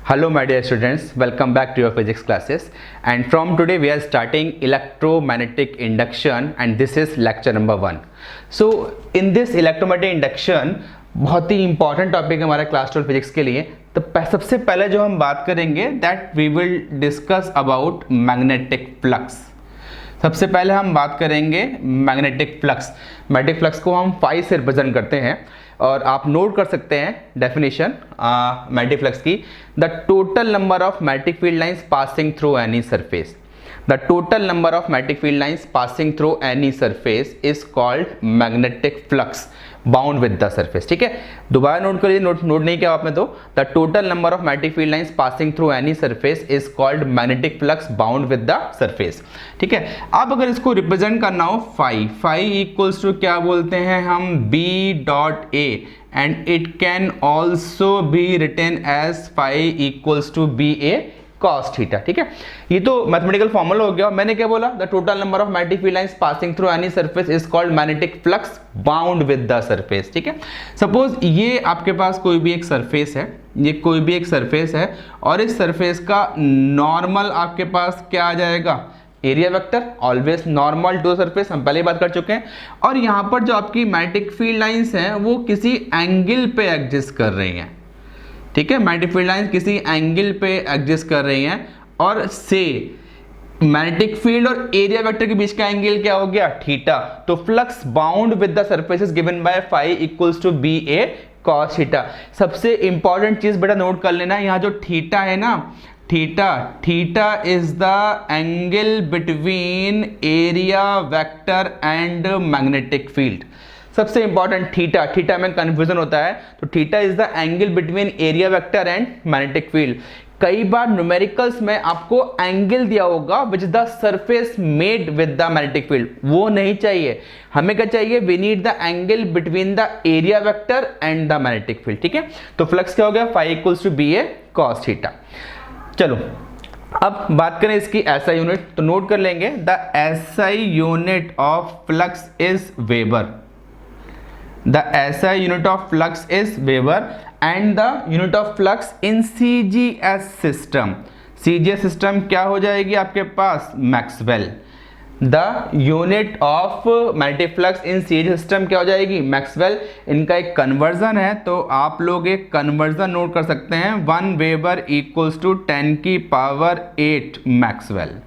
Hello my dear students, welcome back to your physics classes, and from today we are starting electromagnetic induction and this is lecture number 1. So in this electromagnetic induction बहुत ही important topic है हमारा class 12 physics के लिए। तो सबसे पहले जो हम बात करेंगे that we will discuss about magnetic flux. सबसे पहले हम बात करेंगे मैग्नेटिक फ्लक्स। मैग्नेटिक फ्लक्स को हम फाई से रिप्रेजेंट करते हैं और आप नोट कर सकते हैं डेफिनेशन मैग्नेटिक फ्लक्स की। The total number of magnetic field lines passing through any surface. The total number of magnetic field lines passing through any surface is called magnetic flux bound with the surface. ठीक है, दोबारा note करिए, note नहीं किया आपने तो। The total number of magnetic field lines passing through any surface is called magnetic flux bound with the surface. ठीक है, अब अगर इसको रिप्रेजेंट करना हो फाई इक्वल्स टू क्या बोलते हैं हम, B dot A, and it can also be written as phi equals to B A cos theta. ठीक है, ये तो मैथमेटिकल फॉर्मूला हो गया। मैंने क्या बोला, the total number of magnetic field lines passing through any surface is called magnetic flux bound with the surface. ठीक है, सपोज ये आपके पास कोई भी एक सरफेस है, ये कोई भी एक सरफेस है और इस सरफेस का नॉर्मल आपके पास क्या आ जाएगा, area vector, always normal to surface, हम पहले ही बात कर चुके हैं। और यहाँ पर जो आपकी मैग्नेटिक फील्ड लाइंस हैं वो किसी एंगल पे एग्जिस्ट कर रही हैं। ठीक है, मैग्नेटिक फील्ड लाइंस किसी एंगल पे एग्जिस्ट कर रही हैं और से मैग्नेटिक फील्ड और एरिया वेक्टर के बीच का एंगल क्या हो गया, थीटा। तो flux bound with the surface is given by phi equals to B A cos theta. सबसे इंपॉर्टेंट चीज बेटा नोट कर लेना, यहाँ जो थीटा है ना, theta is the angle between area vector and magnetic field. सबसे इंपॉर्टेंट थीटा में कंफ्यूजन होता है, तो theta is the angle between area vector and magnetic field. कई बार न्यूमेरिकल्स में आपको एंगल दिया होगा which the surface made with the magnetic field, वो नहीं चाहिए। हमें क्या चाहिए, we need the angle between the area vector and the magnetic field. ठीक है, तो फ्लक्स क्या हो गया, phi equals to B A cos theta. चलो अब बात करें इसकी एसआई यूनिट, तो नोट कर लेंगे the SI unit of flux is weber. The SI unit of flux is Weber and the unit of flux in CGS system, CGS system क्या हो जाएगी आपके पास, Maxwell. The unit of magnetic flux in CGS system क्या हो जाएगी, Maxwell. इनका एक conversion है, तो आप लोग एक कन्वर्जन नोट कर सकते हैं, 1 वेबर इक्वल्स टू 10 की power 8 Maxwell.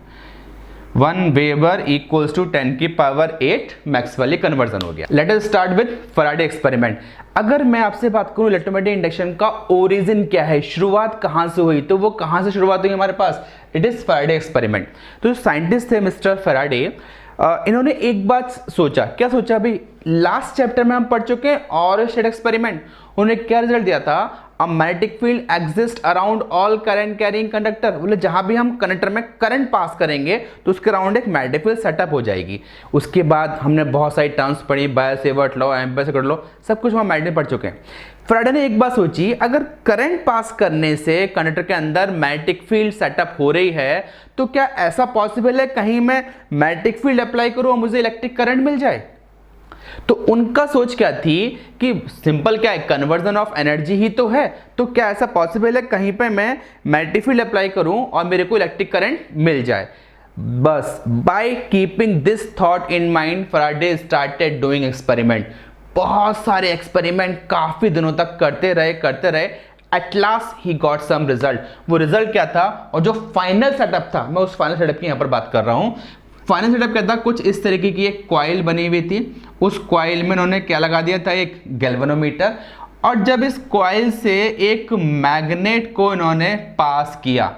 1 weber equals to 10 की पावर 8 मैक्सवेल कन्वर्जन हो गया। Let us start with Faraday experiment. अगर मैं आपसे बात करूं इलेक्ट्रोमैग्नेटिक इंडक्शन का ओरिजिन क्या है, शुरुआत कहां से हुई, तो वो कहां से शुरुआत हुई हमारे पास, इट इज फैराडे एक्सपेरिमेंट। तो साइंटिस्ट थे मिस्टर फैराडे, इन्होंने एक बात सोचा, क्या सोचा भाई, लास्ट चैप्टर में हम पढ़ चुके हैं और शेड एक्सपेरिमेंट, उन्होंने क्या रिजल्ट दिया था, a magnetic field exist around all current carrying conductor. बोले जहां भी हम कंडक्टर में करंट पास करेंगे तो उसके अराउंड एक मैग्नेटिक फील्ड सेटअप हो जाएगी। उसके बाद हमने बहुत सारी टर्म्स पढ़ी, Biot-Savart law, ampere second law, सब कुछ हम मैग्नेटिक पढ़ चुके हैं। फैराडे ने एक बात सोची, अगर करंट पास करने से कंडक्टर के अंदर मैग्नेटिक फील्ड सेटअप हो रही है तो क्या ऐसा पॉसिबल है कहीं मैं मैग्नेटिक फील्ड अप्लाई करूं और मुझे इलेक्ट्रिक करंट मिल जाए। तो उनका सोच क्या थी कि सिंपल क्या है, कन्वर्जन ऑफ एनर्जी ही तो है, तो क्या ऐसा पॉसिबल है कहीं पे मैं मैग्नेटिक फील्ड अप्लाई करूं और मेरे को इलेक्ट्रिक करंट मिल जाए। बस by keeping this thought in mind Faraday started doing experiment. बहुत सारे एक्सपेरिमेंट काफी दिनों तक करते रहे। At last he got some result. वो रिजल्ट क्या था और जो फाइनल सेटअप था, मैं उस फाइनल सेटअप की यहां पर बात कर रहा हूं। फाइनल सेटअप क्या था, कुछ इस तरीके की एक कॉइल बनी हुई थी, उस कॉइल में उन्होंने क्या लगा दिया था, एक गैल्वेनोमीटर, और जब इस कॉइल से एक मैग्नेट को इन्होंने पास किया,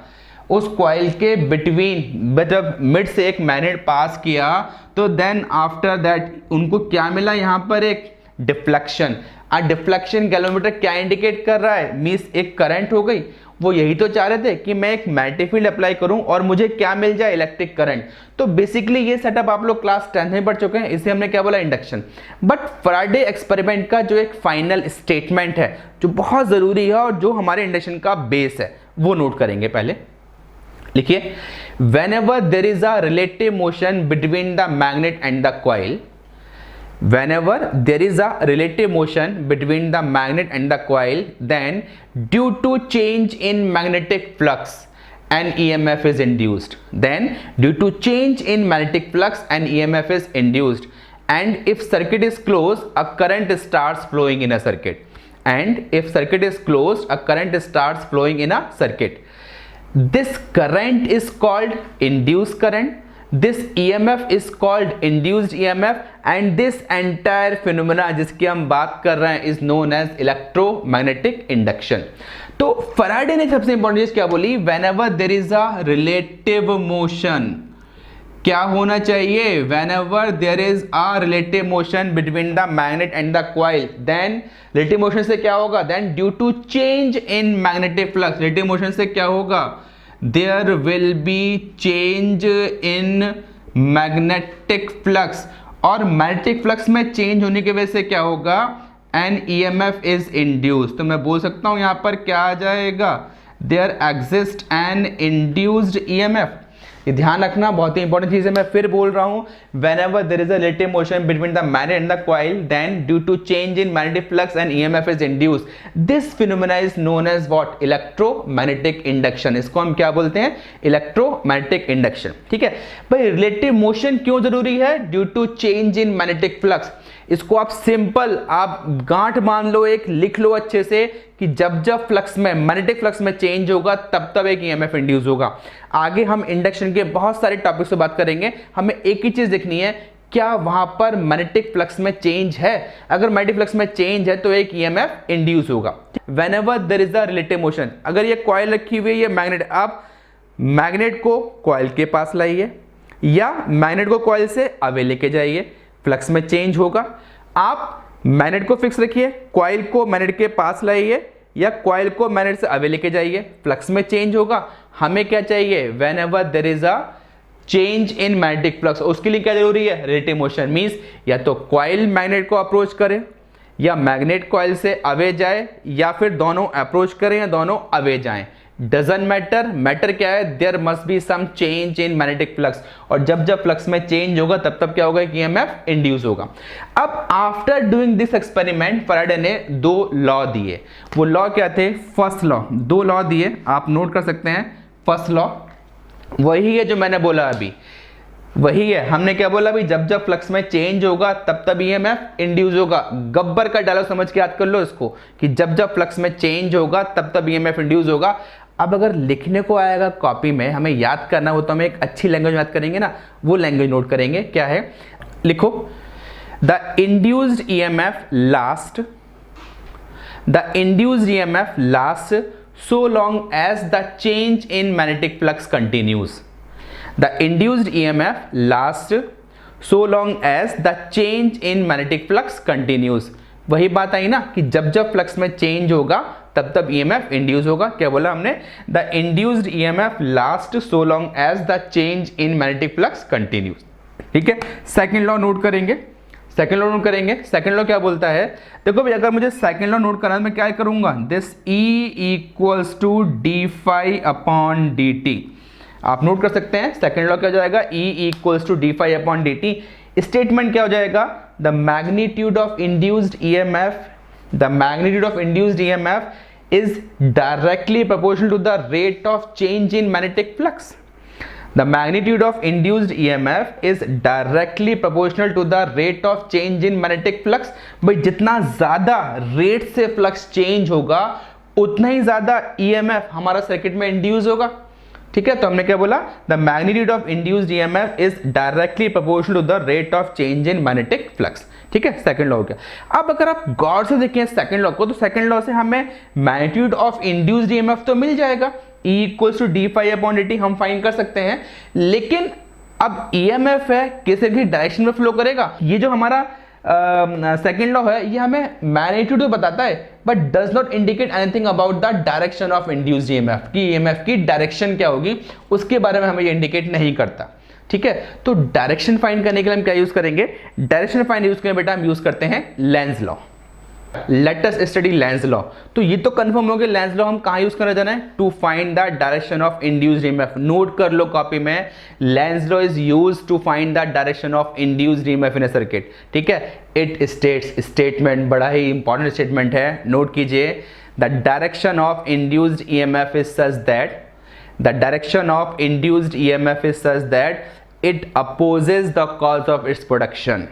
उस कॉइल के बिटवीन जब मिड से एक मैग्नेट पास किया, तो देन आफ्टर दैट उनको क्या मिला, यहाँ पर एक डिफ्लेक्शन। डिफ्लेक्शन गैल्वेनोमीटर क्या इंडिकेट कर रहा है, मींस एक करंट हो गई। वो यही तो चाह रहे थे कि मैं एक मैग्नेटिक फील्ड अप्लाई करूं और मुझे क्या मिल जाए, इलेक्ट्रिक करंट। तो बेसिकली ये सेटअप आप लोग क्लास 10 में पढ़ चुके हैं, इसे हमने क्या बोला, इंडक्शन। बट फैराडे एक्सपेरिमेंट का जो एक फाइनल स्टेटमेंट है जो बहुत जरूरी है और जो हमारे इंडक्शन का बेस है, वो नोट करेंगे। पहले लिखिए, whenever there is a relative motion between the magnet and the coil, whenever there is a relative motion between the magnet and the coil, then due to change in magnetic flux an EMF is induced. Then due to change in magnetic flux an EMF is induced, and if circuit is closed a current starts flowing in a circuit. And if circuit is closed a current starts flowing in a circuit. This current is called induced current. This EMF is called induced EMF, and this entire phenomena जिसकी हम बात कर रहे हैं is known as electromagnetic induction. तो Faraday ने सबसे important चीज क्या बोली, whenever there is a relative motion, क्या होना चाहिए, whenever there is a relative motion between the magnet and the coil, then relative motion से क्या होगा, then due to change in magnetic flux, relative motion से क्या होगा, there will be change in magnetic flux, और magnetic flux में change होने की वजह से क्या होगा, an EMF is induced. तो मैं बोल सकता हूं यहां पर क्या आ जाएगा, there exists an induced EMF. ये ध्यान रखना, बहुत ही इंपॉर्टेंट चीज है, मैं फिर बोल रहा हूं, whenever there is a relative motion between the magnet and the coil, then due to change in magnetic flux an EMF is induced. This phenomena is known as what, electromagnetic induction. इसको हम क्या बोलते हैं, electromagnetic induction. ठीक है भाई, relative motion क्यों जरूरी है, due to change in magnetic flux. इसको आप सिंपल आप गांठ मान लो, एक लिख लो अच्छे से, कि जब जब फ्लक्स में, मैग्नेटिक फ्लक्स में चेंज होगा तब तब एक ईएमएफ इंड्यूस होगा. आगे हम इंडक्शन के बहुत सारे टॉपिक्स पे बात करेंगे, हमें एक ही चीज देखनी है, क्या वहां पर मैग्नेटिक फ्लक्स में चेंज है. अगर मैग्नेटिक फ्लक्स में चेंज है तो एक ईएमएफ इंड्यूस होगा. Whenever there is a relative motion, अगर ये कॉइल रखी हुई है, ये मैग्नेट, आप मैग्नेट को कॉइल के पास लाइए या मैग्नेट को कॉइल से अवे लेके जाइए, फ्लक्स में चेंज होगा. आप मैग्नेट को फिक्स रखिए, कॉइल को मैग्नेट के पास लाइए या कॉइल को मैग्नेट से अवे लेके जाइए, फ्लक्स में चेंज होगा. हमें क्या चाहिए, whenever there is a change in magnetic flux, उसके लिए क्या जरूरी है, रिलेटिव मोशन. मींस या तो कॉइल मैग्नेट को अप्रोच करे या मैग्नेट कॉइल से अवे जाए, या फिर दोनों अप्रोच करें या दोनों अवे जाएं. डजंट मैटर, मैटर क्या है, there must be some change in magnetic flux, और जब जब फ्लक्स में चेंज होगा तब तब क्या होगा, कि ईएमएफ इंड्यूस होगा. अब after doing this experiment Faraday ने दो लॉ दिए. वो लॉ क्या थे, फर्स्ट लॉ, दो लॉ दिए, आप नोट कर सकते हैं. फर्स्ट लॉ वही है जो मैंने बोला अभी, वही है. हमने क्या बोला अभी, जब जब फ्लक्स में चेंज होगा तब तब ईएमएफ इंड्यूस होगा. गब्बर का डायलॉग समझ के याद कर लो इसको, कि जब जब फ्लक्स में चेंज होगा तब तब ईएमएफ इंड्यूस होगा. अब अगर लिखने को आएगा कॉपी में, हमें याद करना हो तो हम एक अच्छी लैंग्वेज याद करेंगे ना, वो लैंग्वेज नोट करेंगे. क्या है, लिखो, the induced EMF last, the induced EMF last so long as the change in magnetic flux continues. The induced EMF lasts so long as the change in magnetic flux continues. वही बात आई ना, कि जब जब फ्लक्स में change होगा तब तब EMF इंड्यूस होगा. क्या बोला हमने, the induced EMF last so long as the change in magnetic flux continuous. ठीक है, सेकंड लॉ नोट करेंगे. सेकंड लॉ नोट करेंगे. सेकंड लॉ क्या बोलता है, देखो भाई, अगर मुझे सेकंड लॉ नोट करना है, मैं क्या करूंगा, this E equals to d phi upon d t. आप नोट कर सकते हैं, सेकंड लॉ क्या हो जाएगा, E equals to d phi upon d t. Statement क्या हो जाएगा, the magnitude of induced EMF, the magnitude of induced EMF is directly proportional to the rate of change in magnetic flux. The magnitude of induced EMF is directly proportional to the rate of change in magnetic flux. भाई जितना ज्यादा rate से flux change होगा उतना ही ज्यादा EMF हमारा circuit में induce होगा. ठीक है, तो हमने क्या बोला, the magnitude of induced EMF is directly proportional to the rate of change in magnetic flux. ठीक है, सेकंड लॉ हो गया. अब अगर आप गौर से देखें सेकंड लॉ को, तो सेकंड लॉ से हमें मैग्नीट्यूड ऑफ इंड्यूस्ड EMF तो मिल जाएगा, E equals to d phi upon d t हम फाइंड कर सकते हैं. लेकिन अब EMF है, किसी भी डायरेक्शन में फ्लो करेगा. ये जो हमारा सेकंड लॉ है, ये हमें मैग्नीट्यूड तो बताता है, but does not indicate anything about the direction of induced EMF, कि EMF की डायरेक्शन क्या होगी, उसके बारे में हमें ये इंडिकेट नहीं करता. ठीक है, तो डायरेक्शन फाइंड करने के लिए हम क्या यूज करेंगे, डायरेक्शन फाइंड यूज करें बेटा, हम यूज करते हैं Lenz law. Let us study Lenz law. तो ये तो कंफर्म हो गया, लेंज लॉ हम कहाँ यूज करना जाना है, to find the direction of induced EMF. Note कर लो कॉपी में, Lenz law is used to find the direction of induced EMF in a circuit. ठीक है, इट स्टेट्स, स्टेटमेंट बड़ा ही इंपॉर्टेंट स्टेटमेंट है, नोट कीजिए। The direction of induced EMF is such that, the direction of induced EMF is such that it opposes the cause of its production.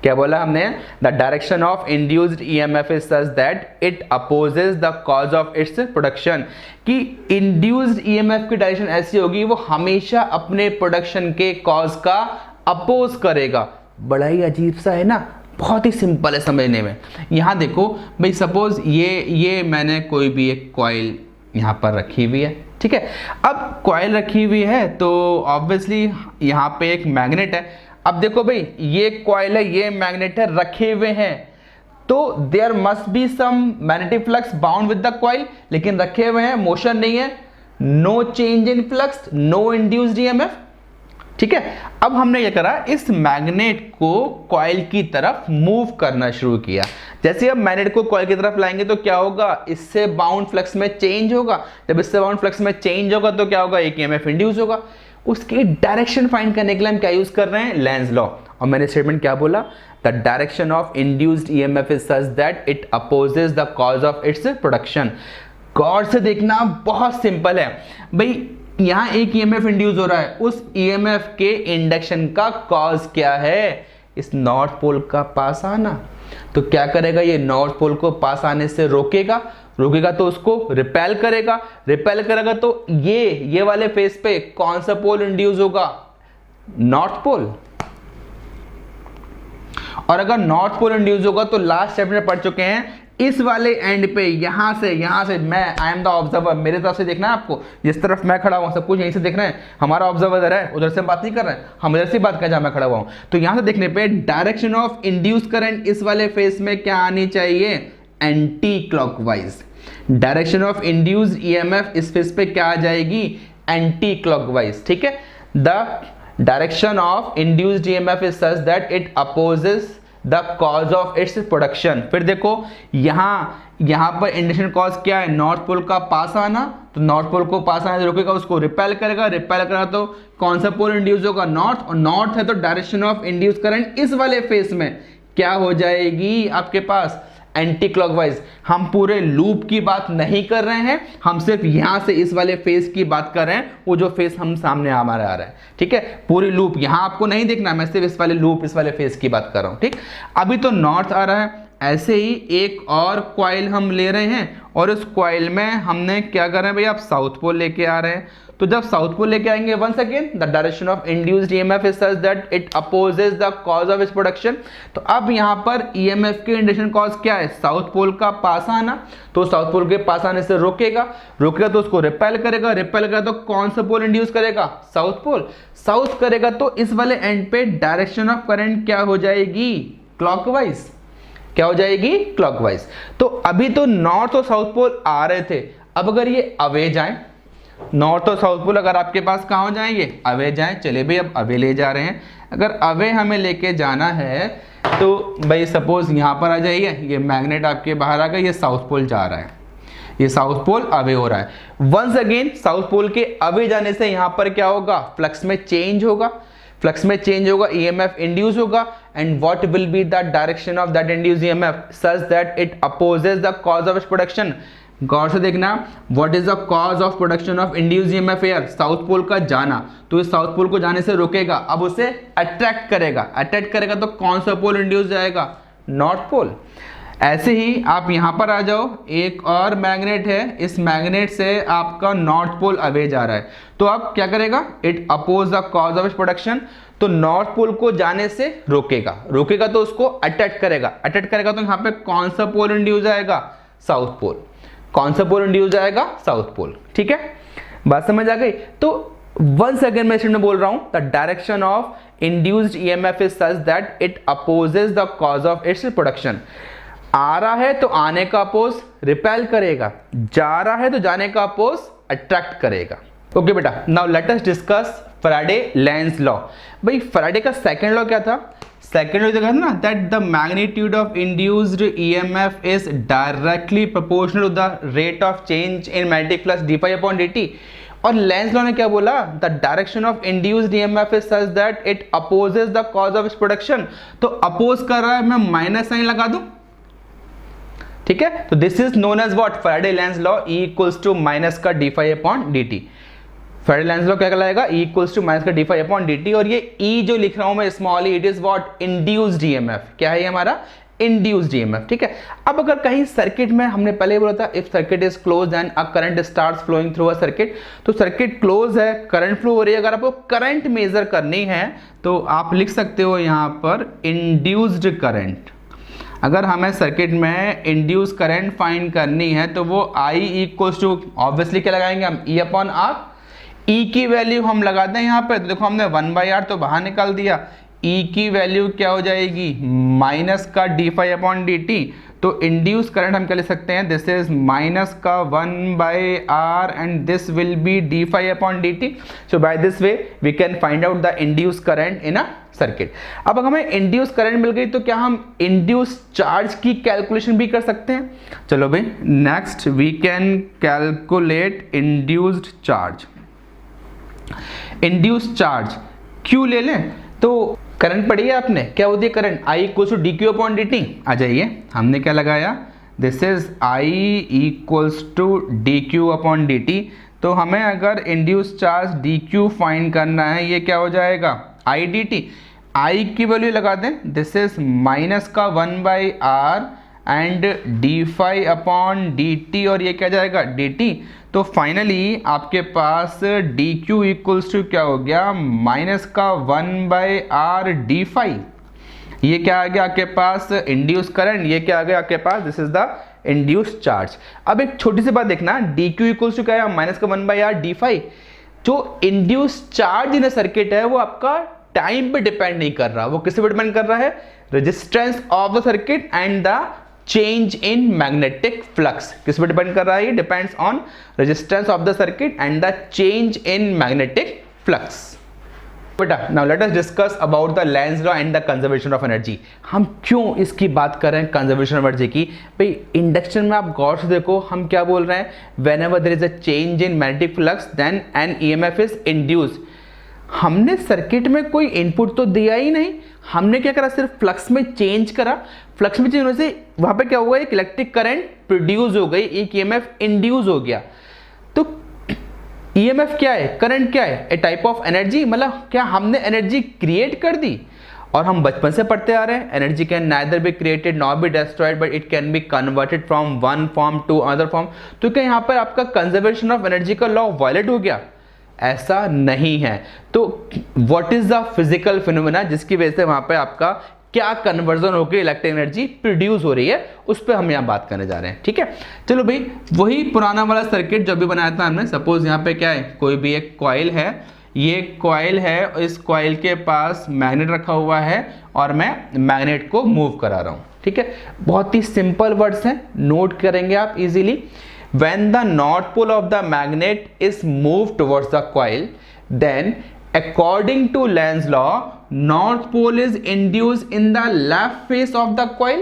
क्या बोला हमने, the direction of induced EMF is such that it opposes the cause of its production. कि induced EMF की direction ऐसी होगी वो हमेशा अपने प्रोडक्शन के कॉज का अपोज करेगा। बड़ा ही अजीब सा है ना, बहुत ही सिंपल है समझने में। यहां देखो भाई, सपोज ये मैंने कोई भी एक कॉइल यहां पर रखी हुई है, ठीक है। अब कॉइल रखी हुई है तो ऑब्वियसली यहां पे एक मैग्नेट है। अब देखो भाई, ये कॉइल है, ये मैग्नेट है, रखे हुए हैं, तो there must be some magnetic flux bound with the coil, लेकिन रखे हुए हैं, मोशन नहीं है, no change in flux, no induced EMF. ठीक है, अब हमने क्या करा, इस मैग्नेट को कॉइल की तरफ मूव करना शुरू किया। जैसे अब मैग्नेट को कॉइल की तरफ लाएंगे तो क्या होगा, इससे बाउंड फ्लक्स में चेंज होगा। जब इससे बाउंड फ्लक्स में चेंज होगा तो क्या होगा, एक ईएमएफ इंड्यूस होगा। उसकी डायरेक्शन फाइंड करने के लिए हम क्या यूज कर रहे हैं, लेंज लॉ। और मैंने स्टेटमेंट क्या बोला, the direction of induced EMF is such that it opposes the cause of its production. गौर से देखना, बहुत सिंपल है भाई। यहां एक ईएमएफ इंड्यूस हो रहा है, उस ईएमएफ के इंडक्शन का कॉज क्या है, इस नॉर्थ पोल का पास आना। तो क्या करेगा, ये नॉर्थ पोल को पास आने से रोकेगा, रोकेगा तो उसको रिपेल करेगा, रिपेल करेगा तो ये वाले फेस पे कौन सा पोल इंड्यूस होगा, नॉर्थ पोल। और अगर नॉर्थ पोल इंड्यूस होगा तो लास्ट चैप्टर में पढ़ चुके हैं, इस वाले एंड पे यहां से मैं, आई एम द ऑब्जर्वर, मेरे तरफ से देखना है आपको, जिस तरफ मैं खड़ा हुआ सब कुछ यहीं से देख रहे हैं। हमारा ऑब्जर्वर है, उधर से हम बात नहीं कर रहे हैं, हम इधर से बात कर रहे हैं जहां मैं खड़ा हुआ हूं। तो यहां से देखने पे डायरेक्शन ऑफ इंड्यूस करंट इस वाले फेस में क्या आनी चाहिए, anti clockwise. Direction of induced EMF इस फेस पे क्या आ जाएगी, एंटी क्लॉकवाइज। ठीक है, the direction of induced EMF is such that it opposes the cause of its production. फिर देखो यहां पर इंडक्शन कॉज क्या है, नॉर्थ पोल का पास आना। तो नॉर्थ पोल को पास आने से रोकेगा, उसको रिपेल करेगा, रिपेल करेगा तो कौन सा पोल इंड्यूस होगा, नॉर्थ। और नॉर्थ है तो डायरेक्शन ऑफ इंड्यूस करंट इस वाले फेस में क्या हो जाएगी आपके पास, एंटी क्लॉकवाइज। हम पूरे लूप की बात नहीं कर रहे हैं, हम सिर्फ यहां से इस वाले फेस की बात कर रहे हैं, वो जो फेस हम सामने हमारे आ रहा है। ठीक है, पूरी लूप यहां आपको नहीं देखना, मैं सिर्फ इस वाले लूप, इस वाले फेस की बात कर रहा हूं। ठीक, अभी तो नॉर्थ आ रहा है। ऐसे ही एक और कॉइल हम ले रहे हैं और इस कॉइल में हमने क्या कर रहे हैं भाई, आप साउथ पोल लेके आ रहे हैं। तो जब साउथ पोल लेके आएंगे, once again the direction of induced EMF is such that it opposes the cause of its production. तो अब यहां पर ईएमएफ के इंडक्शन कॉज क्या है, साउथ पोल का पास आना। तो साउथ पोल के पास आने से रोकेगा तो उसको रिपेल करेगा, रिपेल करेगा तो कौन सा पोल इंड्यूस करेगा, साउथ पोल। साउथ करेगा तो इस वाले एंड पे डायरेक्शन ऑफ करंट क्या हो जाएगी, क्लॉकवाइज। क्या हो जाएगी, क्लॉकवाइज। तो अभी तो नॉर्थ और साउथ पोल आ रहे थे, अब अगर ये अवे जाएं, नॉर्थ और साउथ पोल अगर आपके पास कहाँ हो जाएंगे, अवे जाएं। चले भाई, अब अवे ले जा रहे हैं। अगर अवे हमें लेके जाना है तो भाई सपोज यहाँ पर आ जाइए, ये मैग्नेट आपके बाहर आ गया, ये साउथ पोल जा रहा है, ये साउथ पोल अवे हो रहा है। वंस अगेन साउथ पोल के अवे जाने से यहाँ पर क्या होगा, फ्लक्स में चेंज होगा, फ्लक्स में चेंज होगा, ईएमएफ इंड्यूस होगा। And what will be the direction of that induce EMF, such that it opposes the cause of its production. गौर से देखना, what is the cause of production of induce EMF here, south pole का जाना। तो इस south pole को जाने से रोकेगा, अब उसे अट्रैक्ट करेगा, अट्रैक्ट करेगा तो कौन सा पोल इंड्यूस जाएगा, नॉर्थ पोल। ऐसे ही आप यहां पर आ जाओ, एक और मैग्नेट है, इस मैग्नेट से आपका नॉर्थ पोल अवे जा रहा है। तो अब क्या करेगा, it oppose the cause of its production. तो नॉर्थ पोल को जाने से रोकेगा, रोकेगा तो उसको अटैक करेगा, अटैक करेगा तो यहाँ पे कौन सा पोल इंड्यूस आएगा, साउथ पोल। कौन सा पोल इंड्यूस आएगा, साउथ पोल। ठीक है, बात समझ आ गई। तो वंस अगेन मैं इसमें बोल रहा हूं, the direction of induced EMF is such that it opposes the cause of its production. आ रहा है तो आने का अपोज रिपेल करेगा, जा रहा है तो जाने का अपोज अट्रैक्ट करेगा। ओके बेटा, now let us discuss Faraday Lenz law. भाई फैराडे का सेकंड लॉ क्या था? सेकंड लॉ देखा था ना, that the magnitude of induced EMF is directly proportional to the rate of change in magnetic flux d∅/dt। और Lenz law ने क्या बोला? The direction of induced EMF is such that it opposes the cause of its production. तो oppose कर रहा है, मैं minus sign लगा दूं, ठीक है। तो this is known as what? Faraday Lenz law, E equals to minus का d∅/dt। फैराडे लेंज लॉ क्या कहलाएगा? E इक्वल्स टू माइनस का d∅/dt। और ये E जो लिख रहा हूं मैं small e, it is what? Induced EMF. क्या है ये हमारा? इंड्यूस्ड ईएमएफ, ठीक है। अब अगर कहीं सर्किट में, हमने पहले बोला था if circuit is closed and a current starts flowing through a circuit, तो सर्किट क्लोज है, करंट फ्लो हो रही है। अगर आपको करंट मेजर करनी है तो आप लिख सकते हो यहां पर इंड्यूस्ड करंट। अगर हमें सर्किट में इंड्यूस करंट फाइंड करनी है तो वो I इक्वल्स टू, ऑब्वियसली क्या लगाएंगे हम? E/R। E की वैल्यू हम लगाते हैं यहाँ पे, तो देखो हमने 1/R तो बाहर निकाल दिया। E की वैल्यू क्या हो जाएगी? माइनस का d∅/dt। तो इंड्यूस करंट हम क्या लिख सकते हैं? दिस इज माइनस का 1/R and this will be d∅/dt। So by this way we can find out the induce current in a circuit. अब अगर हमें इंड्यूस करंट मिल गई तो क्या हम इंड्यूस चार्ज की कैलकुलेशन भी कर सकते हैं? चलो भाई, next we can calculate induced charge. Induced charge Q ले लें तो करंट पढ़ी है आपने, क्या होती है current? I equals to dQ/dt। आ जाइए, हमने क्या लगाया? This is I equals to dQ/dt। तो हमें अगर इंड्यूस चार्ज dQ फाइंड करना है, ये क्या हो जाएगा? I dt। I की वैल्यू लगा दें, दिस इज माइनस का 1/R एंड d∅/dt, और ये क्या जाएगा? dt। तो फाइनली आपके पास dQ इक्वल्स टू क्या हो गया? माइनस का 1/R d∅। ये क्या आ गया आपके पास? Induce current. ये क्या आ गया आपके पास? This is the induce charge. अब एक छोटी सी बात देखना, dQ इक्वल्स टू क्या है? माइनस का 1/R d∅। जो इंड्यूस चार्ज इन सर्किट है वो आपका टाइम पे डिपेंड नहीं कर रहा, वो किस पे डिपेंड कर रहा है? Resistance of the circuit and the change in magnetic flux. किस पे डिपेंड कर रहा है? ये depends on resistance of the circuit and the change in magnetic flux. बेटा now let us discuss about the Lenz law and the conservation of energy. हम क्यों इसकी बात कर रहे हैं कंजर्वेशन ऑफ एनर्जी की? भाई इंडक्शन में आप गौर से देखो, हम क्या बोल रहे हैं? Whenever there is a change in magnetic flux then an EMF is induced. हमने सर्किट में कोई इनपुट तो दिया ही नहीं, हमने क्या करा? सिर्फ फ्लक्स में चेंज करा। फ्लक्स में चेंज होने से वहां पे क्या हुआ? एक इलेक्ट्रिक करंट प्रोड्यूस हो गई, एक ईएमएफ इंड्यूस हो गया। तो ईएमएफ क्या है? करंट क्या है? ए टाइप ऑफ एनर्जी। मतलब क्या हमने एनर्जी क्रिएट कर दी? और हम बचपन से पढ़ते आ रहे हैं, energy can neither be created nor be destroyed but it can be converted from one form to other form. तो क्या यहाँ पर आपका कंजर्वेशन ऑफ एनर्जी का लॉ वायलेट हो गया? ऐसा नहीं है। तो what is the physical phenomena जिसकी वजह से वहां पे आपका क्या कन्वर्जन होकर इलेक्ट्रिक एनर्जी प्रोड्यूस हो रही है, उस पर हम यहाँ बात करने जा रहे हैं, ठीक है। चलो भाई, वही पुराना वाला सर्किट जो भी बनाया था हमने, सपोज यहाँ पे क्या है? कोई भी एक कॉइल है, ये कॉइल है, इस कॉइल के पास मैग्नेट रखा हुआ है और मैं मैग्नेट को मूव करा रहा हूँ, ठीक है। बहुत ही सिंपल वर्ड्स हैं, नोट करेंगे आप easily. When the north pole of the magnet is moved towards the coil, then according to Lenz's law, north pole is induced in the left face of the coil.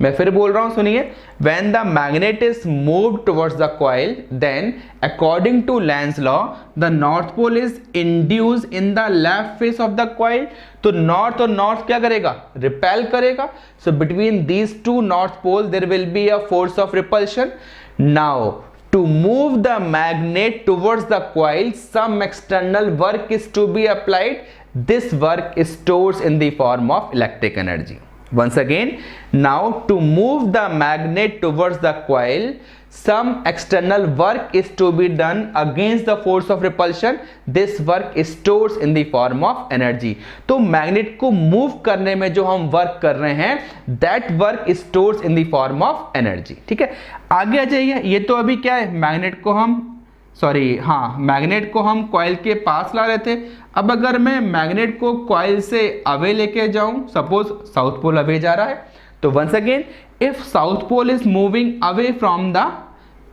मैं फिर बोल रहा हूं, सुनिए। When the magnet is moved towards the coil, then according to Lenz's law, the north pole is induced in the left face of the coil. तो north और north क्या करेगा? Repel करेगा. So between these two north poles, there will be a force of repulsion. Now, to move the magnet towards the coil, some external work is to be applied. This work is stored in the form of electric energy. Once again, now to move the magnet towards the coil, some external work is to be done against the force of repulsion. This work is stored in the form of energy. तो magnet को move करने में जो हम work कर रहे हैं, that work is stored in the form of energy. ठीक है, आगे आ जाइए। ये तो अभी क्या है? मैग्नेट को हम कॉइल के पास ला रहे थे। अब अगर मैं मैग्नेट को कॉइल से अवे लेके जाऊं, सपोज साउथ पोल अवे जा रहा है, तो once again if south pole is moving away from the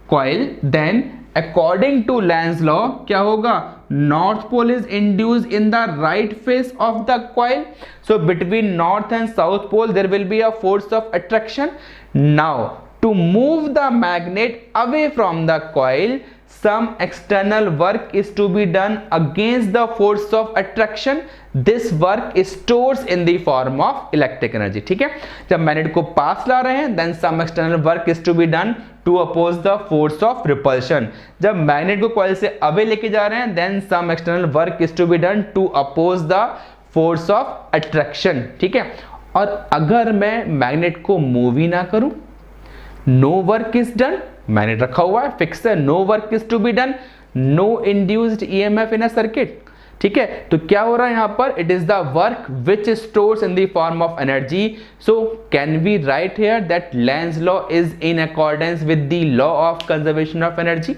coil, then according to Lenz law क्या होगा, north pole is induce in the right face of the coil, so between north and south pole there will be a force of attraction. Now to move the magnet away from the coil some external work is to be done against the force of attraction. This work is stores in the form of electric energy. ठीक है, जब magnet को पास ला रहे हैं then some external work is to be done to oppose the force of repulsion. जब magnet को coil से away लेके जा रहे हैं then some external work is to be done to oppose the force of attraction. ठीक है, और अगर मैं मैग्नेट को मूव ही ना करूं, no work is done, magnet रखा हुआ है, फिक्स है, no work is to be done, no induced EMF in a circuit. ठीक है, तो क्या हो रहा है यहां पर, it is the work which stores in the form of energy. So can we write here that Lenz law is in accordance with the law of conservation of energy.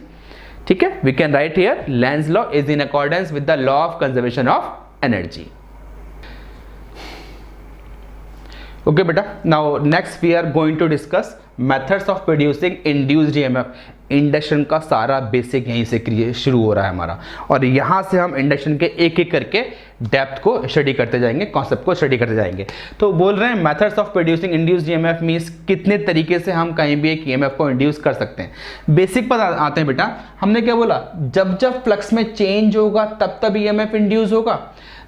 ठीक है, we can write here length law is in accordance with the law of conservation of energy. Okay beta, now next we are going to discuss methods of producing induced EMF. Induction का सारा basic यहीं से शुरू हो रहा है हमारा, और यहाँ से हम इंडक्शन के एक एक करके डेप्थ को स्टडी करते जाएंगे, कॉन्सेप्ट को स्टडी करते जाएंगे. तो बोल रहे हैं methods of producing induced EMF means कितने तरीके से हम कहीं भी एक ईएमएफ को इंड्यूस कर सकते हैं. बेसिक पर आते हैं बेटा, हमने क्या बोला, जब जब फ्लक्स में चेंज होगा तब तब ईएमएफ इंड्यूस होगा.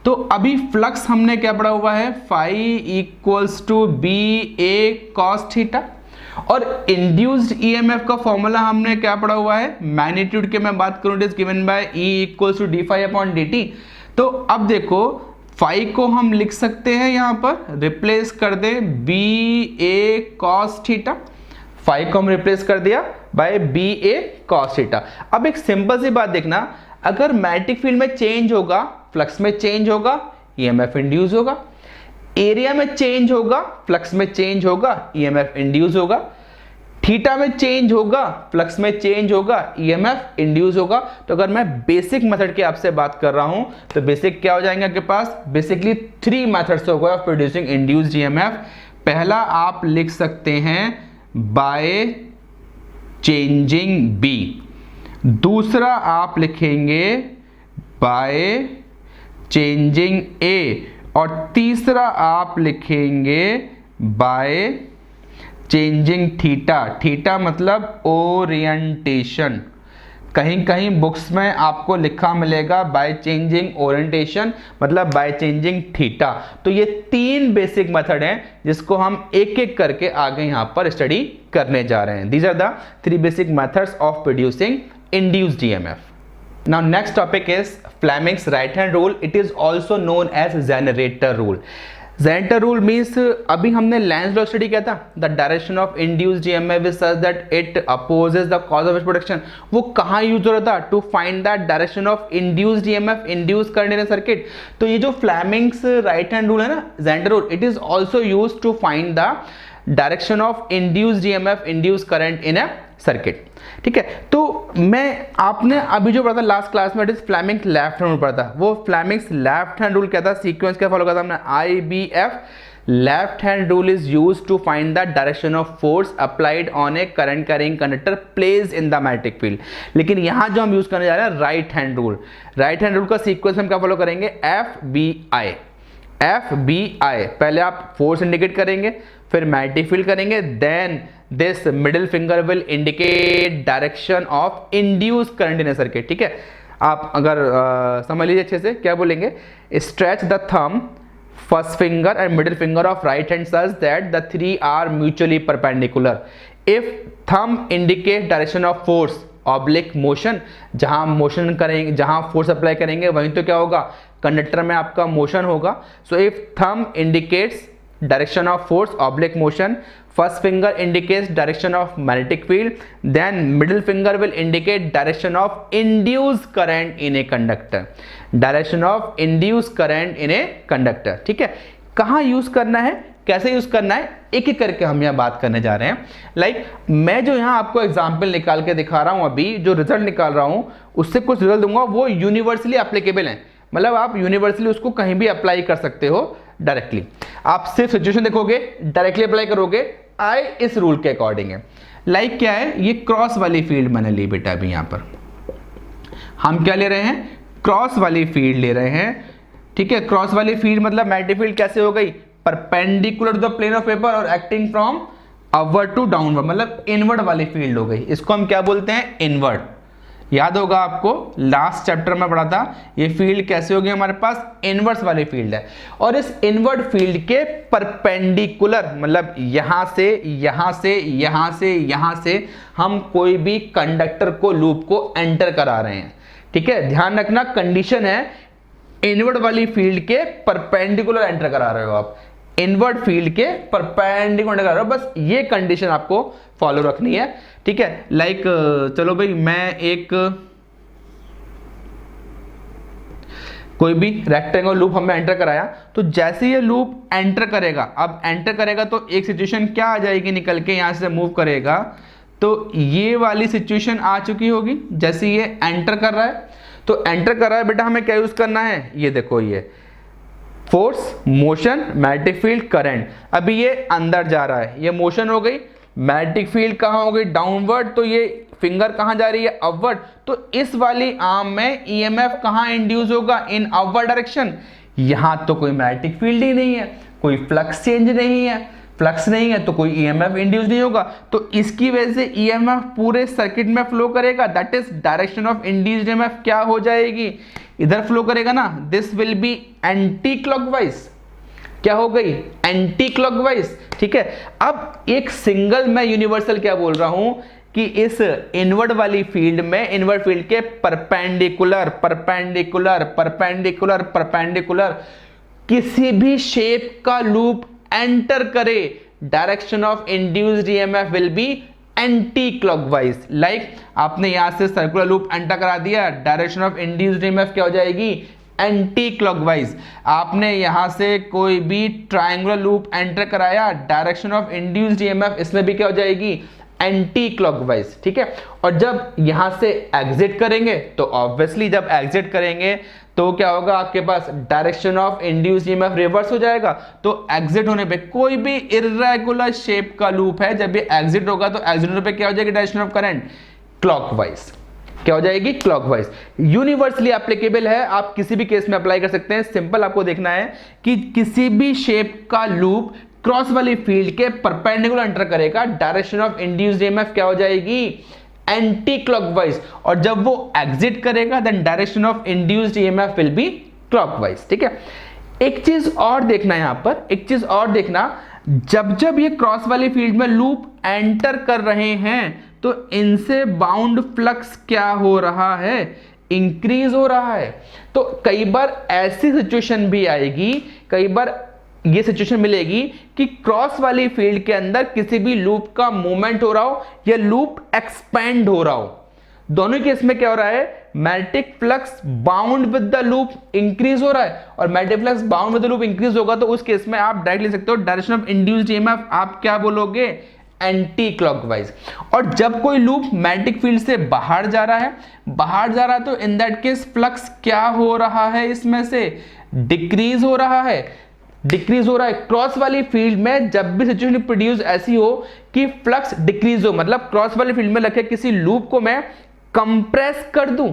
तो अभी फ्लक्स हमने क्या पढ़ा हुआ है, phi equals to B A cos theta, और इंड्यूस्ड ईएमएफ का फॉर्मूला हमने क्या पढ़ा हुआ है, मैग्नीट्यूड के मैं बात करूं, it is given by E equals to d phi upon d t. तो अब देखो फाई को हम लिख सकते हैं यहां पर, रिप्लेस कर दे B A cos theta, phi को हम रिप्लेस कर दिया by B A cos theta. अब एक सिंपल सी बात देखना, अगर मैग्नेटिक फील्ड में चेंज होगा, फ्लक्स में चेंज होगा, ईएमएफ इंड्यूस होगा, एरिया में चेंज होगा, फ्लक्स में चेंज होगा, ईएमएफ इंड्यूस होगा, थीटा में चेंज होगा, फ्लक्स में चेंज होगा, ईएमएफ इंड्यूस होगा. तो अगर मैं बेसिक मेथड की आपसे बात कर रहा हूं तो बेसिक क्या हो जाएंगे आपके पास, बेसिकली 3 मेथड्स हो गए ऑफ प्रोड्यूसिंग इंड्यूस्ड ईएमएफ. पहला आप लिख सकते हैं बाय चेंजिंग बी, दूसरा आप लिखेंगे बाय चेंजिंग ए, और तीसरा आप लिखेंगे बाय चेंजिंग थीटा. थीटा मतलब ओरिएंटेशन, कहीं कहीं बुक्स में आपको लिखा मिलेगा बाय चेंजिंग ओरिएंटेशन, मतलब बाय चेंजिंग थीटा. तो ये 3 बेसिक मेथड हैं जिसको हम एक एक करके आगे यहां पर स्टडी करने जा रहे हैं. These are the 3 basic methods of producing induced EMF. Now next topic is Fleming's right hand rule. It is also known as generator rule. Generator rule means अभी हमने लेंज लॉ स्टडी किया था, the direction of induced EMF is such that it opposes the cause of its production. वो कहाँ use हो रहा था, to find the direction of induced EMF, induced current in a circuit. तो ये जो Fleming's right hand rule है ना, generator rule, it is also used to find the direction of induced EMF, induced current in a circuit. ठीक है, तो मैं आपने अभी जो पढ़ा था लास्ट क्लास में, it is Fleming's left hand rule पढ़ा था. वो फ्लेमिंग्स लेफ्ट हैंड रूल क्या था, सीक्वेंस क्या फॉलो करता हमने, IBF. Left hand rule is used to find the direction of force applied on a current carrying conductor placed in the magnetic field. लेकिन यहां जो हम यूज करने जा रहे हैं right hand rule. Right hand rule का सीक्वेंस हम क्या फॉलो करेंगे, FBI. FBI, पहले आप फोर्स इंडिकेट करेंगे, फिर मैग्नेटिक फील्ड करेंगे, then this middle finger will indicate direction of induce current in a circuit. ठीक है, आप अगर समझ लीजिए अच्छे से, क्या बोलेंगे, stretch the thumb, first finger and middle finger of right hand such that the 3 are mutually perpendicular. If thumb indicate direction of force oblique motion, जहां मोशन करेंगे, जहां फोर्स अप्लाई करेंगे वहीं तो क्या होगा, कंडक्टर में आपका मोशन होगा. So if thumb indicates direction of force oblique motion, first finger indicates direction of magnetic field, then middle finger will indicate direction of induced current in a conductor. Direction of induced current in a conductor. ठीक है, कहाँ use करना है, कैसे use करना है, एक एक करके हम यहाँ बात करने जा रहे हैं. लाइक मैं जो यहाँ आपको एग्जाम्पल निकाल के दिखा रहा हूँ, अभी जो रिजल्ट निकाल रहा हूँ उससे कुछ रिजल्ट दूंगा, वो यूनिवर्सली एप्लीकेबल है. मतलब आप यूनिवर्सली उसको कहीं भी अप्लाई कर सकते हो डायरेक्टली. आप सिर्फ सिचुएशन देखोगे, डायरेक्टली अप्लाई करोगे, आई इस रूल के अकॉर्डिंग है. लाइक क्या है, ये क्रॉस वाली फील्ड मैंने ली बेटा अभी यहाँ पर, हम क्या ले रहे हैं, क्रॉस वाली फील्ड ले रहे हैं, ठीक है। क्रॉस वाली फील्ड मतलब मैग्नेटिक फील्ड कैसे हो गई, perpendicular to the plane of paper और acting from upward to downward, मतलब इनवर्ड वाली फील्ड हो गई। इसको हम क्या बोलते हैं, इनवर्ड। याद होगा आपको लास्ट चैप्टर में पढ़ा था, ये फील्ड कैसे होगी हमारे पास, इनवर्स वाली फील्ड है। और इस इनवर्ड फील्ड के परपेंडिकुलर, मतलब यहां से यहां से यहां से यहां से हम कोई भी कंडक्टर को, लूप को एंटर करा रहे हैं, ठीक है। ध्यान रखना कंडीशन है, इनवर्ड वाली फील्ड के परपेंडिकुलर एंटर करा रहे हो आप, इनवर्ड फील्ड के परपेंडिकुलर एंटर करा रहे हो, बस ये कंडीशन आपको फॉलो रखनी है, ठीक है। लाइक चलो भाई मैं एक कोई भी रेक्टेंगल लूप हमने एंटर कराया, तो जैसे ये लूप एंटर करेगा, अब एंटर करेगा तो एक सिचुएशन क्या आ जाएगी निकल के, यहां से मूव करेगा तो ये वाली सिचुएशन आ चुकी होगी। जैसे ये एंटर कर रहा है, तो एंटर कर रहा है बेटा, हमें क्या यूज करना है, ये देखो ये force, motion, magnetic field, current. अभी ये अंदर जा रहा है, ये मोशन हो गई, मैग्नेटिक फील्ड कहाँ हो गई, डाउनवर्ड, तो ये फिंगर कहाँ जा रही है, अपवर्ड। तो इस वाली आर्म में ईएमएफ कहाँ इंड्यूस होगा, इन अपवर्ड डायरेक्शन। यहां तो कोई मैग्नेटिक फील्ड ही नहीं है, कोई फ्लक्स चेंज नहीं है, फ्लक्स नहीं है तो कोई ईएमएफ इंड्यूस नहीं होगा, तो इसकी वजह से ईएमएफ पूरे सर्किट में फ्लो करेगा, that is direction of induced EMF क्या हो जाएगी, इधर फ्लो करेगा ना, this will B anti clockwise. क्या हो गई, एंटी क्लॉकवाइज, ठीक है। अब एक सिंगल, मैं यूनिवर्सल क्या बोल रहा हूं कि इस इनवर्ड वाली फील्ड में, इनवर्ड फील्ड के परपेंडिकुलर परपेंडिकुलर परपेंडिकुलर परपेंडिकुलर किसी भी शेप का लूप एंटर करे, direction of induced EMF will B anti clockwise. Like आपने यहां से सर्कुलर लूप एंटर करा दिया, डायरेक्शन ऑफ इंड्यूस्ड ईएमएफ क्या हो जाएगी, एंटी क्लॉकवाइज। आपने यहां से कोई भी ट्रायंगुलर लूप एंटर कराया, डायरेक्शन ऑफ इंड्यूस्ड ईएमएफ इसमें भी क्या हो जाएगी, एंटी क्लॉकवाइज, ठीक है। और जब यहां से एग्जिट करेंगे तो ऑब्वियसली जब एग्जिट करेंगे तो क्या होगा, आपके पास direction of induced EMF reverse हो जाएगा। तो एग्जिट होने पे कोई भी इर्रेगुलर शेप का लूप है, जब ये एग्जिट होगा तो एग्जिट होने पे क्या हो जाएगी, डायरेक्शन ऑफ करंट क्लॉकवाइज, क्या हो जाएगी, क्लॉकवाइज। यूनिवर्सली एप्लीकेबल है, आप किसी भी केस में अप्लाई कर सकते हैं। सिंपल आपको देखना है कि किसी भी शेप का लूप क्रॉस वाली फील्ड के परपेंडिकुलर एंटर करेगा, डायरेक्शन ऑफ इंड्यूस्ड ईएमएफ क्या हो जाएगी, एंटी क्लॉकवाइज। और जब वो एग्जिट करेगा then direction of induced EMF will be clockwise, ठीक है। एक चीज और देखना यहां पर, एक चीज और देखना, जब जब ये क्रॉस वाली फील्ड में लूप एंटर कर रहे हैं तो इनसे बाउंड फ्लक्स क्या हो रहा है, इंक्रीज हो रहा है। तो कई बार ऐसी सिचुएशन भी आएगी, कई बार ये सिचुएशन मिलेगी कि क्रॉस वाली फील्ड के अंदर किसी भी लूप का मूवमेंट हो रहा हो या लूप एक्सपेंड हो रहा हो, दोनों केस में क्या हो रहा है, magnetic flux bound with the loop increase हो रहा है। और magnetic flux bound with the loop increase होगा तो उस केस में आप डायरेक्ट ले सकते हो, डायरेक्शन ऑफ इंड्यूस्ड ईएमएफ आप क्या बोलोगे, एंटी क्लॉकवाइज। और जब कोई लूप मैग्नेटिक फील्ड से बाहर जा रहा है तो इन दैट केस फ्लक्स क्या हो रहा है, इसमें से डिक्रीज हो रहा है, डिक्रीज हो रहा है। क्रॉस वाली फील्ड में जब भी सिचुएशन प्रोड्यूस ऐसी हो कि फ्लक्स डिक्रीज हो, मतलब क्रॉस वाली फील्ड में रखे किसी लूप को मैं कंप्रेस कर दूं,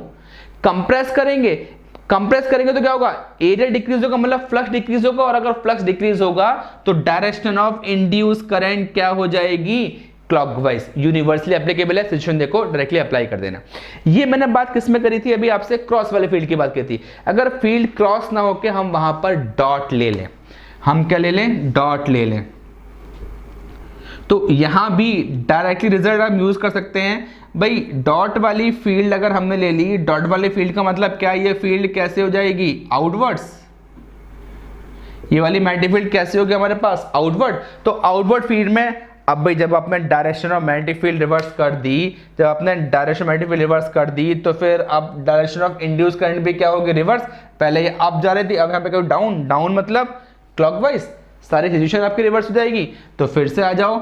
कंप्रेस करेंगे तो क्या होगा, एरिया डिक्रीज होगा, मतलब फ्लक्स डिक्रीज होगा। और अगर फ्लक्स डिक्रीज होगा तो डायरेक्शन ऑफ इंड्यूस करंट क्या हो जाएगी, क्लॉकवाइज। यूनिवर्सली एप्लीकेबल है, सिचुएशन देखो डायरेक्टली अप्लाई कर देना। ये मैंने बात किस में करी थी, अभी आपसे क्रॉस वाली फील्ड की बात की थी। अगर फील्ड क्रॉस ना होके हम वहां पर डॉट ले लें, हम क्या ले लें, डॉट ले लें, तो यहां भी डायरेक्टली रिजल्ट आप यूज कर सकते हैं। भाई डॉट वाली फील्ड अगर हमने ले ली, डॉट वाली फील्ड का मतलब क्या, ये फील्ड कैसे हो जाएगी, आउटवर्ड्स। ये वाली मैग्नेटिक फील्ड कैसे होगी हमारे पास, आउटवर्ड। तो आउटवर्ड फील्ड में अब भाई जब आपने direction of magnetic field reverse कर दी, जब आपने डायरेक्शन मैग्नेटिक फील्ड रिवर्स कर दी तो फिर अब डायरेक्शन ऑफ इंड्यूस करंट भी क्या होगी, रिवर्स। पहले ये अप जा रही थी, अब यहाँ पे डाउन, डाउन मतलब क्लॉकवाइज, सारी सिचुएशन आपकी रिवर्स हो जाएगी। तो फिर से आ जाओ,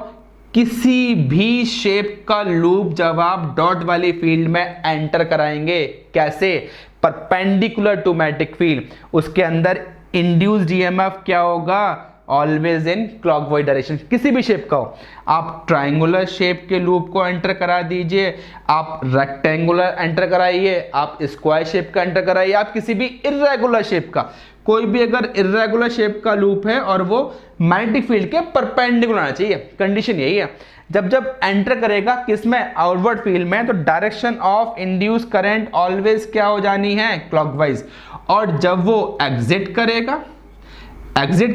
किसी भी शेप का लूप जब आप डॉट वाली फील्ड में एंटर कराएंगे, कैसे, परपेंडिकुलर टू मैग्नेटिक फील्ड, उसके अंदर इंड्यूस्ड ईएमएफ क्या होगा, ऑलवेज इन क्लॉकवाइज डायरेक्शन, किसी भी शेप का हो। आप ट्राइंगुलर शेप के लूप को एंटर करा दीजिए, आप रेक्टेंगुलर एंटर कराइए, आप स्क्वायर शेप का एंटर कराइए, आप किसी भी इर्रेगुलर शेप का, कोई भी अगर इर्रेगुलर शेप का लूप है और वो मैग्नेटिक फील्ड के परपेंडिकुलर आना चाहिए, कंडीशन यही है। जब जब एंटर करेगा किसमें, आउटवर्ड फील्ड में, तो direction of induce current always क्या हो जानी है, क्लॉकवाइज। और जब वो एग्जिट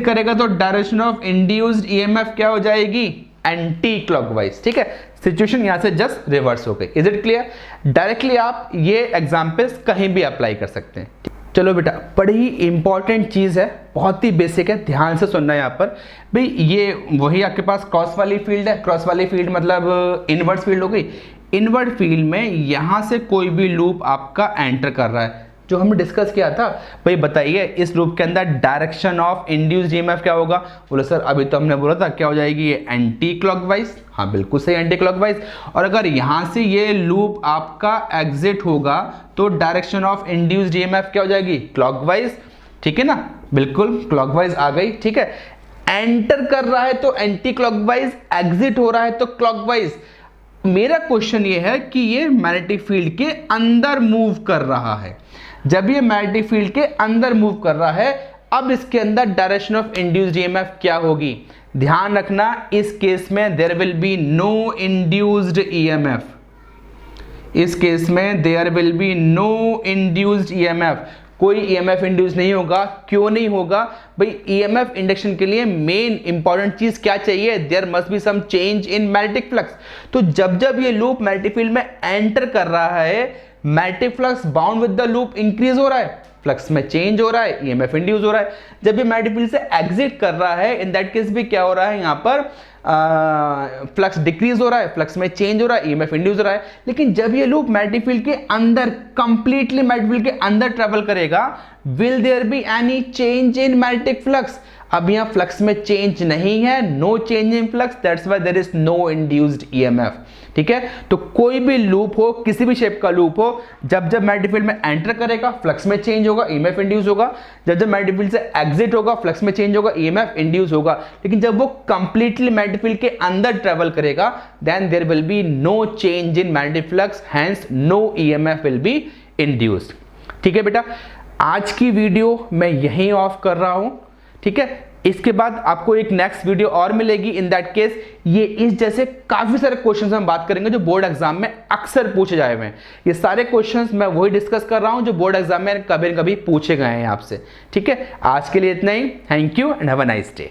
करेगा तो डायरेक्शन ऑफ इंड्यूस्ड ईएमएफ क्या हो जाएगी, एंटी क्लॉकवाइज। ठीक है, सिचुएशन यहां से जस्ट रिवर्स हो गई। Is it clear? डायरेक्टली आप ये एग्जांपल्स कहीं भी अप्लाई कर सकते हैं। चलो बेटा, बड़ी ही इंपॉर्टेंट चीज़ है, बहुत ही बेसिक है, ध्यान से सुनना है यहाँ पर भाई। ये वही आपके पास क्रॉस वाली फील्ड है, क्रॉस वाली फील्ड मतलब इनवर्स फील्ड हो गई। इनवर्ड फील्ड में यहाँ से कोई भी लूप आपका एंटर कर रहा है, जो हमने डिस्कस किया था। भाई बताइए इस लूप के अंदर डायरेक्शन ऑफ इंड्यूस्ड ईएमएफ क्या होगा? बोले सर अभी तो हमने बोला था क्या हो जाएगी, ये एंटी क्लॉकवाइज। हाँ बिल्कुल सही, एंटी क्लॉकवाइज। और अगर यहां से ये लूप आपका एग्जिट होगा तो डायरेक्शन ऑफ इंड्यूस्ड ईएमएफ क्या हो जाएगी, क्लॉकवाइज। ठीक है ना, बिल्कुल क्लॉकवाइज आ गई। ठीक है, एंटर कर रहा है तो एंटी क्लॉकवाइज, एग्जिट हो रहा है तो क्लॉकवाइज। मेरा क्वेश्चन ये है कि ये मैग्नेटिक फील्ड के अंदर मूव कर रहा है। जब ये मैग्नेटिक फील्ड के अंदर मूव कर रहा है, अब इसके अंदर डायरेक्शन ऑफ इंड्यूस्ड ईएमएफ क्या होगी? ध्यान रखना, इस केस में there will be no induced EMF. इस केस में there will be no induced EMF, कोई ईएमएफ इंड्यूस नहीं होगा। क्यों नहीं होगा भाई? ईएमएफ इंडक्शन के लिए मेन इंपॉर्टेंट चीज क्या चाहिए? There must be some change in magnetic flux. तो जब जब ये लूप मैग्नेटिक फील्ड में एंटर कर रहा है, magnetic flux bound with the loop increase हो रहा है, फ्लक्स में चेंज हो रहा है, ईएमएफ इंड्यूस हो रहा है। जब ये मैग्नेटिक फील्ड से एग्जिट कर रहा है, इन दैट केस भी क्या हो रहा है, यहाँ पर फ्लक्स डिक्रीज हो रहा है, फ्लक्स में चेंज हो रहा है, ईएमएफ इंड्यूस हो रहा है। लेकिन जब ये लूप मैग्नेटिक फील्ड के अंदर, कंप्लीटली मैग्नेटिक फील्ड के अंदर ट्रेवल करेगा, will there be any change in magnetic flux? अब यहाँ फ्लक्स में चेंज नहीं है, no change in flux, that's why there is no induced EMF. ठीक है, तो कोई भी लूप हो, किसी भी शेप का लूप हो, जब जब मैग्नेटिक फील्ड में एंटर करेगा फ्लक्स में चेंज होगा, ईएमएफ इंड्यूस होगा। जब जब मैग्नेटिक फील्ड से एग्जिट होगा फ्लक्स में चेंज होगा, ईएमएफ इंड्यूस होगा। लेकिन जब वो कंप्लीटली मैग्नेटिक फील्ड के अंदर ट्रेवल करेगा, then there will be no change in magnetic flux, hence no EMF will be induced. ठीक है बेटा, आज की वीडियो मैं यहीं ऑफ कर रहा हूं। ठीक है, इसके बाद आपको एक नेक्स्ट वीडियो और मिलेगी। इन दैट केस ये इस जैसे काफी सारे क्वेश्चंस हम बात करेंगे जो बोर्ड एग्जाम में अक्सर पूछे जाए हुए हैं। ये सारे क्वेश्चंस मैं वही डिस्कस कर रहा हूं जो बोर्ड एग्जाम में कभी न कभी पूछे गए हैं आपसे। ठीक है, आज के लिए इतना ही। Thank you and have a nice day.